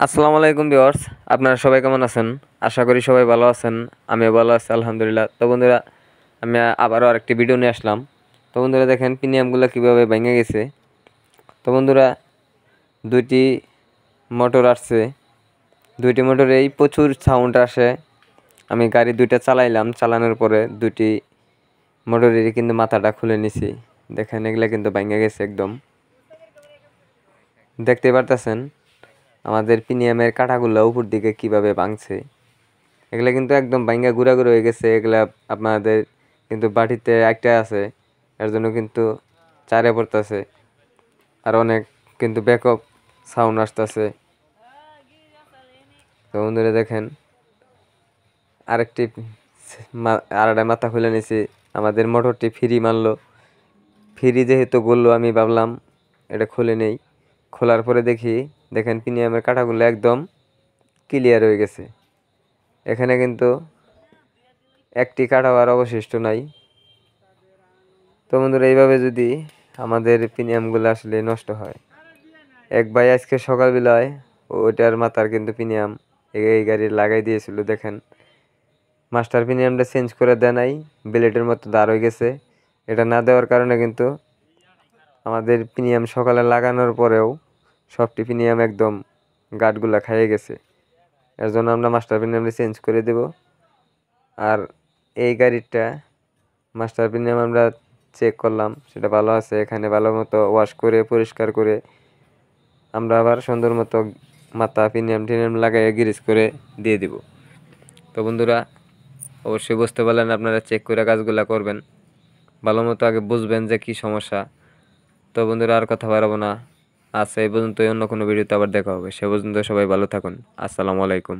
আসসালামু আলাইকুম ভিউয়ার্স, আপনারা সবাই কেমন আছেন? আশা করি সবাই ভালো আছেন। আমিও ভালো আছি আলহামদুলিল্লাহ। তো বন্ধুরা, আমি আবারও আরেকটি ভিডিও নিয়ে আসলাম। তো বন্ধুরা দেখেন প্রিমিয়ামগুলো কীভাবে ভেঙে গেছে। তো বন্ধুরা, দুইটি মোটর আসছে, দুইটি মোটরেই প্রচুর সাউন্ড আসে। আমি গাড়ি দুইটা চালাইলাম, চালানোর পরে দুইটি মোটরেরই কিন্তু মাথাটা খুলে নিছি। দেখেন এগুলা কিন্তু ভেঙে গেছে একদম, দেখতে পারতেছেন আমাদের প্রিমিয়ামের কাঠাগুলো উপর দিকে কিভাবে ভাঙছে। এগুলা কিন্তু একদম ভাঙ্গা গুঁড়া গুঁড়ো হয়ে গেছে। এগুলা আপনাদের কিন্তু বাটিতে একটা আছে, এর জন্য কিন্তু চারে পড়তেছে। আর অনেক কিন্তু ব্যাকআপ সাউন্ড আসতেছে। তো বন্ধুরা দেখেন আরেকটি আরেকটা মাথা খুলে নিছি। আমাদের মোটরটি ফ্রি মারলো, ফ্রি যেহেতু বললো আমি ভাবলাম এটা খুলে নেই। খোলার পরে দেখেন প্রিমিয়ামের কাঠাগুলো একদম ক্লিয়ার হয়ে গেছে। এখানে কিন্তু একটি কাঠাও আর অবশিষ্ট নাই। তো বন্ধুরা, এইভাবে যদি আমাদের প্রিমিয়ামগুলো আসলে নষ্ট হয়। এক ভাই আজকে সকালবেলায় ওইটার মাথার কিন্তু প্রিমিয়াম এই গাড়ির লাগাই দিয়েছিল। দেখেন মাস্টার প্রিমিয়ামটা চেঞ্জ করে দেয় নাই, ব্লেডের মতো দাঁড় হয়ে গেছে। এটা না দেওয়ার কারণে কিন্তু আমাদের প্রিমিয়াম সকালে লাগানোর পরেও সবটি প্রিমিয়াম একদম গাঁটগুলা খাইয়ে গেছে। এর জন্য আমরা মাস্টার প্রিমিয়ামটা চেঞ্জ করে দেব। আর এই গাড়িটা মাস্টার প্রিমিয়াম আমরা চেক করলাম, সেটা ভালো আছে। এখানে ভালো মতো ওয়াশ করে পরিষ্কার করে আমরা আবার সুন্দর মতো মাথা প্রিমিয়াম লাগাই গ্রিজ করে দিয়ে দিব। তো বন্ধুরা, অবশ্যই বুঝতে পারলেন, আপনারা চেক করে কাজগুলা করবেন, ভালো মতো আগে বুঝবেন যে কি সমস্যা। তো বন্ধুরা, আর কথা বাড়াবো না। আচ্ছা, এই পর্যন্ত অন্য কোনো ভিডিওতে আবার দেখা হবে। সে পর্যন্ত সবাই ভালো থাকুন। আসসালামু আলাইকুম।